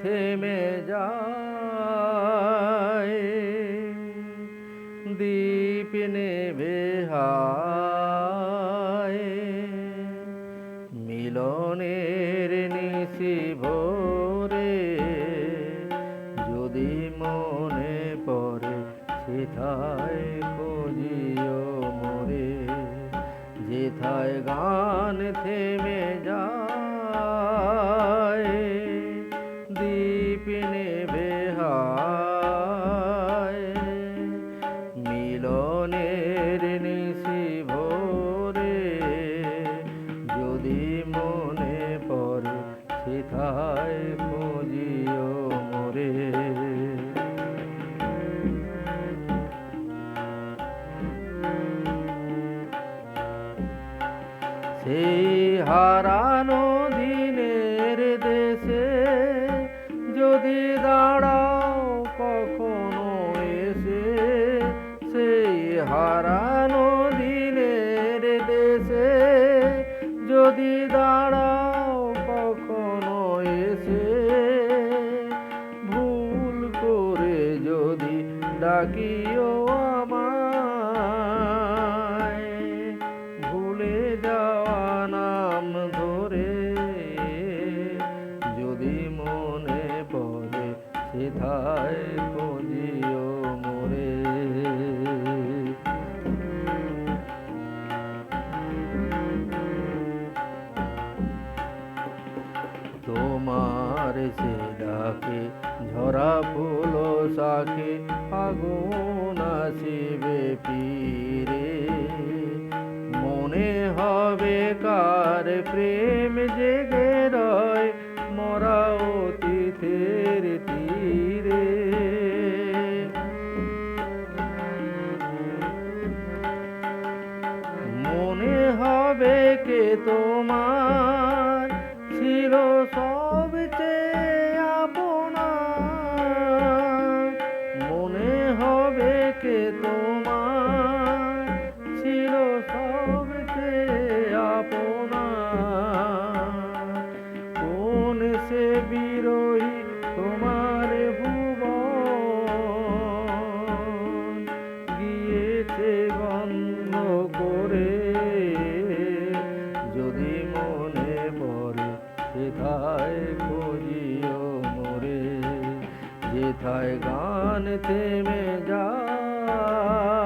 থেমে যায়, দীপ নেভে হায়, মিলনের নিশি ভোরে যদি মনে পড়ে সেথায় খুঁজিও মোরে, যেথায় গান থেমে যায়, দীপ নেভে হায়, মিলনের নিশি ভোরে যদি মনে পড়ে সেথায় খুঁজিও মোরে। সেই হারানো দিনের দেশে যদি দাঁড়াও কখনো এসে, সেই হারানো দিনের দেশে যদি দাঁড়াও কখনো এসে, ভুল করে যদি ডাকিও আমায়, ভুলে যাওয়া নাম ধরে যদি মনে পড়ে সেথায় খুঁজিও মোরে। তোমার সে ডাকে ঝরা ফুল শাখে আগুন আসিবে ফিরে, মনে হবে কার প্রেম জেগে রয় মরা অতীতের তীরে। মনে হবে কে তোমার ছিল সবচেয়ে আপনা, মনে হবে কে তোমার ছিল সবচেয়ে আপনা, কোন সে বিরহী তোমার ভুবন গিয়েছে গন্ধ করে, যদি মনে পড়ে সেথায় খুঁজিও মোরে, যেথায় গান থেমে যায়।